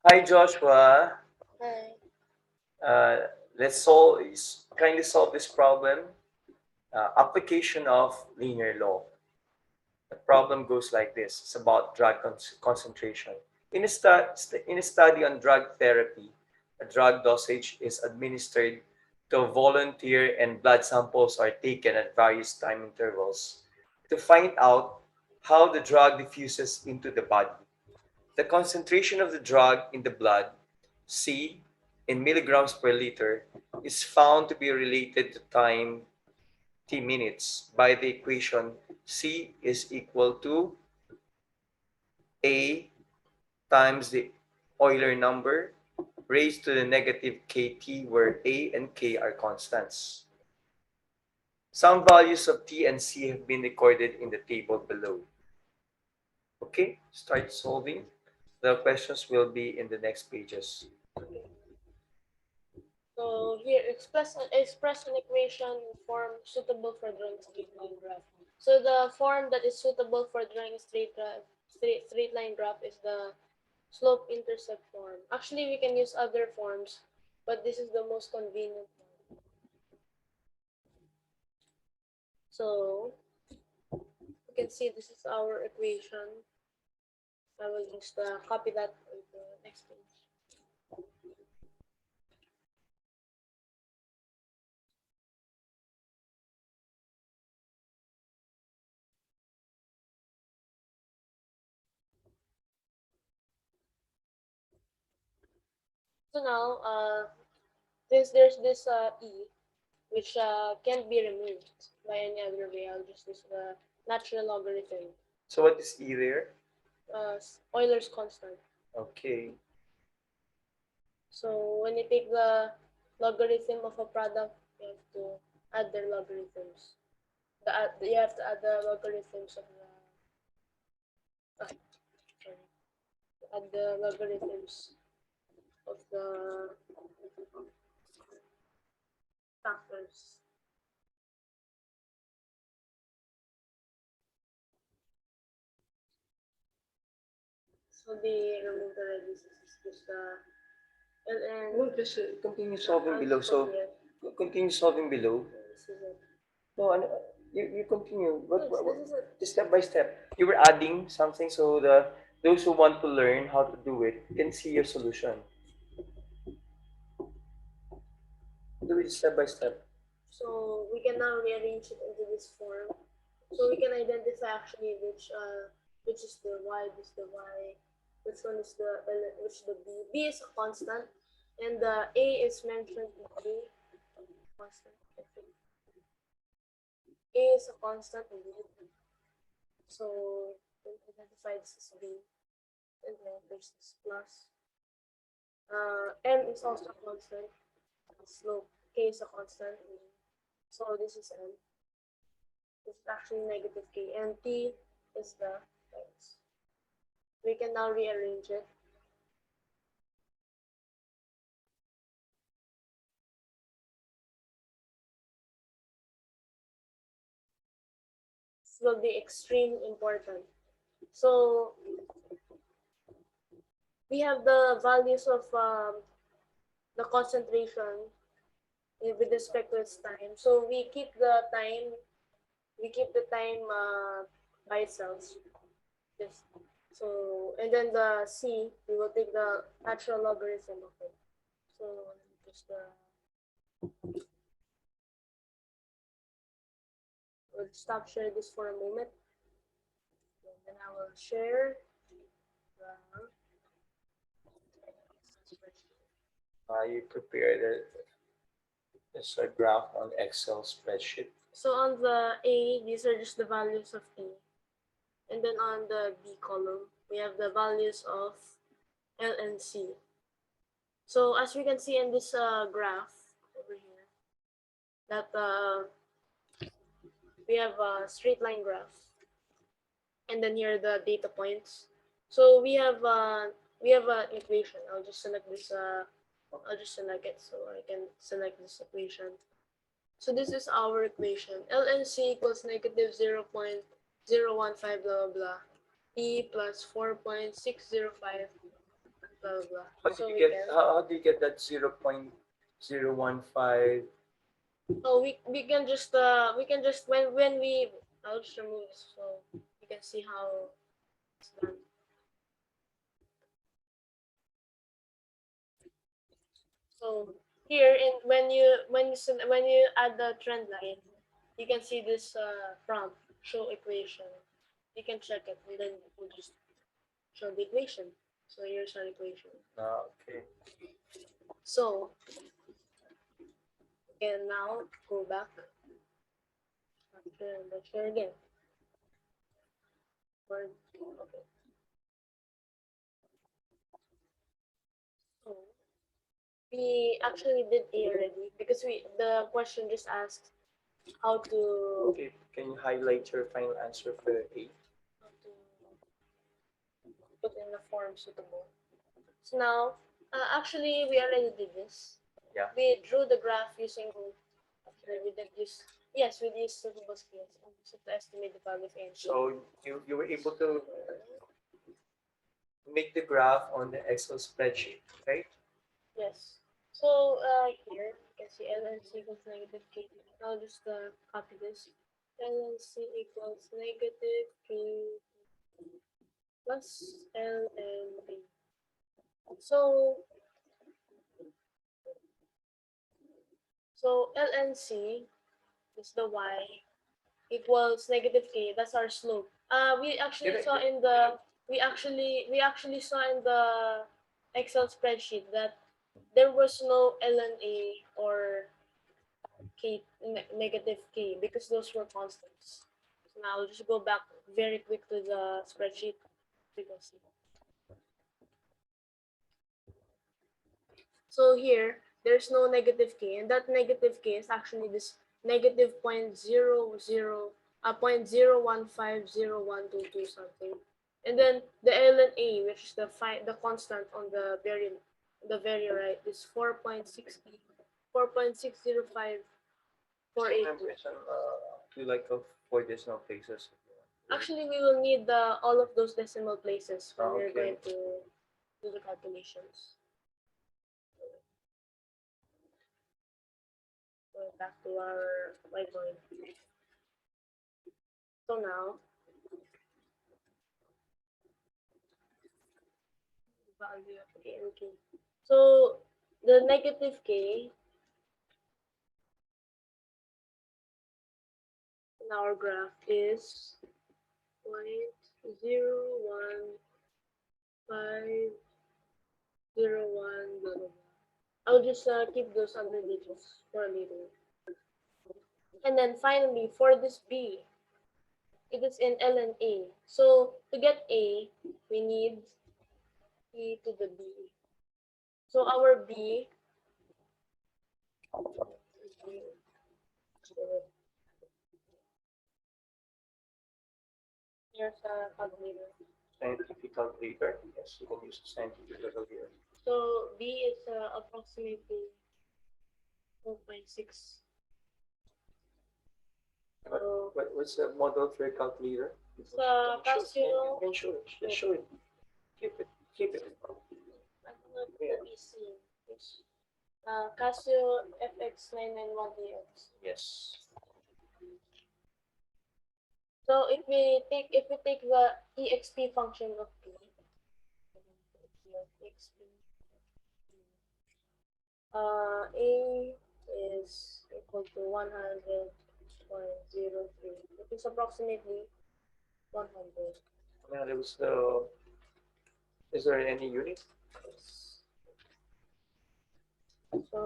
Hi Joshua. Hi. Uh, let's kindly solve this problem. Application of linear law. The problem goes like this. It's about drug concentration. In a study on drug therapy, a drug dosage is administered to a volunteer and blood samples are taken at various time intervals to find out how the drug diffuses into the body. The concentration of the drug in the blood, C, in milligrams per liter, is found to be related to time t minutes by the equation C is equal to A times the Euler number raised to the negative kt, where A and K are constants. Some values of T and C have been recorded in the table below. Okay, start solving. The questions will be in the next pages. So here, express an equation in form suitable for drawing a straight line graph. So the form that is suitable for drawing a straight line graph is the slope-intercept form. Actually, we can use other forms, but this is the most convenient one. So you can see this is our equation. I will just copy that on the next page. So now, since there's this e, which can't be removed by any other way, I'll just use the natural logarithm. So what is E there? Euler's constant. Okay. So when you take the logarithm of a product, you have to add their logarithms. You have to add the logarithms of sorry, add the logarithms of the factors. So they removed already. This is just ln. No, just continue solving below. So continue solving below. This is it. No, you continue. This is it. Just step by step. You were adding something so the those who want to learn how to do it can see your solution. Do it step by step. So we can now rearrange it into this form. So we can identify actually which is the y, which is the y, which one is the which the b. B is a constant, and the a is mentioned in b. Constant. I think a is a constant indeed. So we identify this as b, and then there's this plus. M is also a constant. Slope k is a constant. So this is m. This is actually negative k, and t is the x. We can now rearrange it. This will be extremely important. So we have the values of the concentration with respect to its time. So we keep the time. We keep the time by itself. Yes. So and then the c, we will take the natural logarithm of it. So just we'll stop sharing this for a moment. And then I will share the You prepared this a graph on Excel spreadsheet. So on the A, these are just the values of A. And then on the B column, we have the values of L and C. So as we can see in this graph over here, that we have a straight line graph. And then here are the data points. So we have an equation. I'll just select this. I'll just select it so I can select this equation. So this is our equation. LNC equals negative 0.015 blah blah blah. E plus 4.605 blah blah blah. How So did you we get can. how do you get that 0.015? Oh, we can just when we I'll just remove this so you can see how it's done. So here in when you add the trend line, you can see this prompt show equation. You can check it and then we'll just show the equation. So here's our equation. Okay. So we can now go back and let's share again. Okay. So we actually did A already because we the question just asked how to Okay. Can you highlight your final answer for A? how to put in the form suitable. So now, actually, we already did this. Yeah. We drew the graph using. Actually, we did use. Yes, we used suitable scales to estimate the value of A and B. So you were able to make the graph on the Excel spreadsheet, right? Yes. So here you can see LNC equals negative K. I'll just copy this. LNC equals negative K plus LNB. So LNC is the Y equals negative K. That's our slope. We actually saw in the we actually saw in the Excel spreadsheet that there was no LNA or K negative K because those were constants. So now I'll just go back very quick to the spreadsheet. You can see. So here, there's no negative K, and that negative K is actually this negative 0.0150122 something. And then the ln A, which is the constant on the very right, is 4.60548. Do like a 4 decimal places. Actually, we will need all of those decimal places when we're Okay. going to do the calculations. Going back to our whiteboard. So now, value of K and K. So the negative K in our graph is 0.01501, blah, blah, blah. I'll just keep those under digits for later. And then finally, for this B, it is in ln A. So to get A, we need E to the B. So our B, here's a calculator. Scientific calculator. Yes, you can use a scientific calculator. So B is approximately 4.6. What's the model for your calculator? It's Casio. You can show it. Just show it. Keep it. Keep it. I don't know if the PC. It's Casio FX991DX. Yes. So if we take the exp function of P, exp, A is equal to 100.03, which is approximately 100. Now there was is there any unit? Yes. So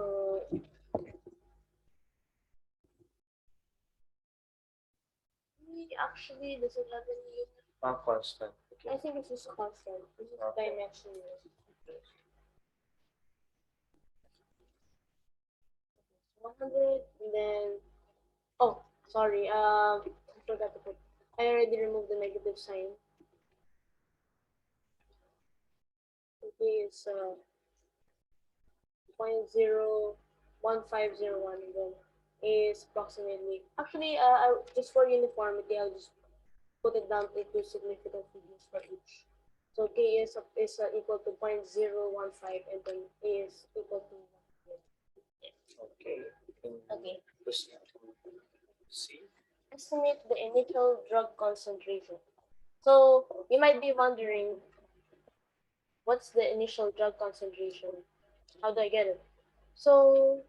we actually doesn't have any unit. Constant. I think it's just constant. This is dimension. 100 and then oh sorry I forgot to put I already removed the negative sign. Okay, it's 0.01501 and then is approximately actually just for uniformity I'll just put it down into significant figures for each. So K is equal to 0.015 and then A is equal to 100. Okay. Okay. Proceed to C. Estimate the initial drug concentration. So you might be wondering, what's the initial drug concentration? How do I get it? So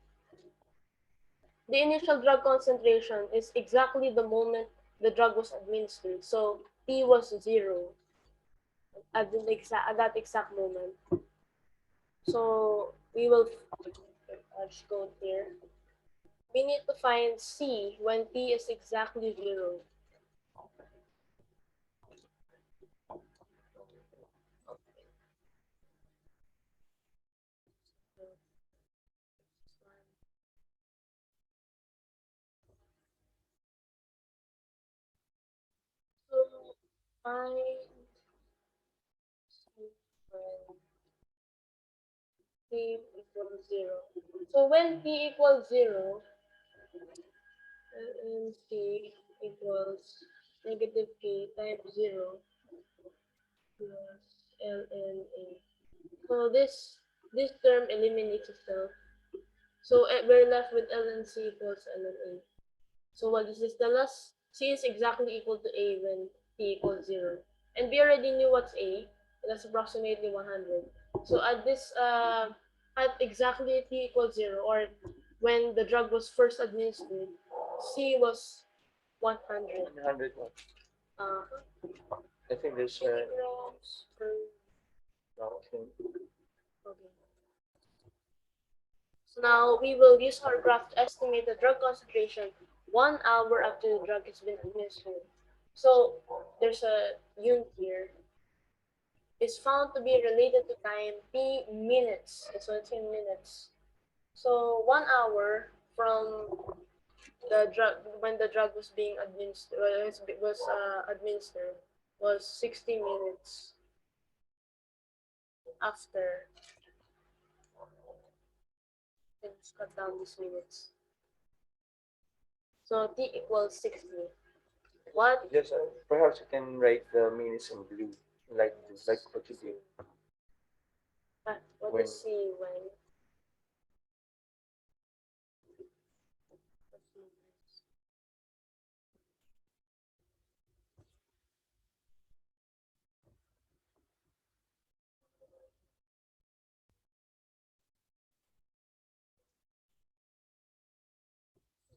the initial drug concentration is exactly the moment the drug was administered. So T was 0 at that exact moment. So we will I'll just go here. We need to find C when T is exactly 0. So find C when T equals 0. So when T equals 0, ln C equals negative K times 0 plus ln A. So this term eliminates itself. So we're left with ln C equals ln A. So what does this tell us? C is exactly equal to A when T equals 0. And we already knew what's A. That's approximately 100. So at exactly T equals 0, or when the drug was first administered, C was 100. 100 what? Uh, I think there's milligrams per. no, I think Okay. So now we will use our graph to estimate the drug concentration 1 hour after the drug has been administered. So there's a unit here. Is found to be related to time t minutes. So it's in minutes. So 1 hour from the drug when the drug was being administered administered was 60 minutes after. Let's cut down these minutes. So t equals 60. What? just perhaps you can write the minutes in blue, like what you did What when is C when?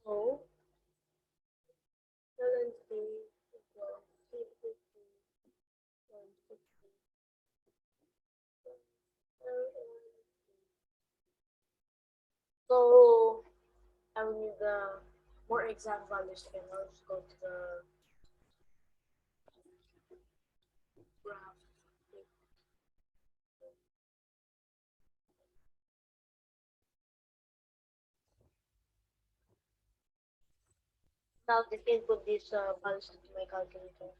So ln C equals 350 160 So I will need the more exact values again. I'll just go to the graph. Now just input these values into my calculator.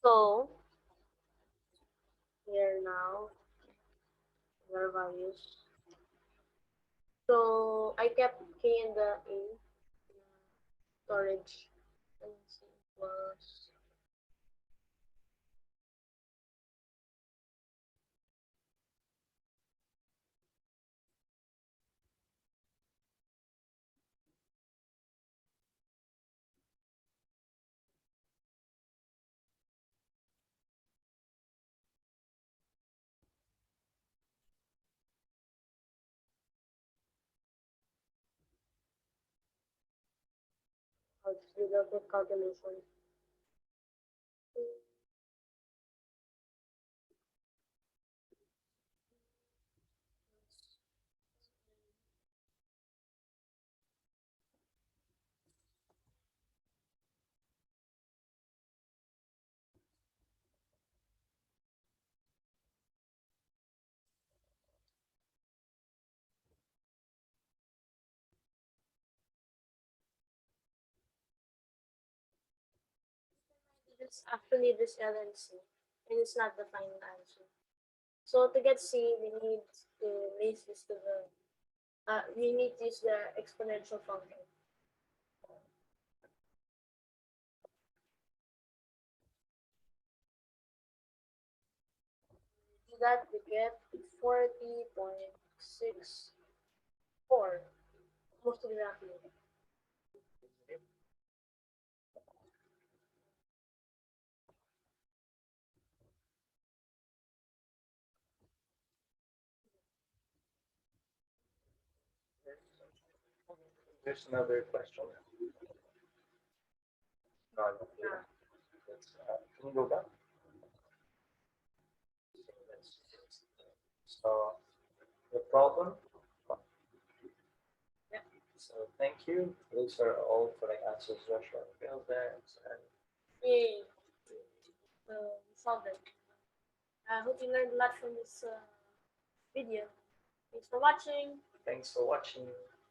So here now their values. So I kept K in the A storage and C equals I'll just do the quick calculation. It's actually this LNC, and it's not the final answer. So to get C, we need to raise this to the, we need to use the exponential function. To that, we get 40.64, most exactly. There's another question. No, no, Yeah. can you go back? So the problem. Yeah. So thank you. Those are all correct answers, Joshua. Failed there. And Yay. So we solved it. I hope you learned a lot from this video. Thanks for watching. thanks for watching.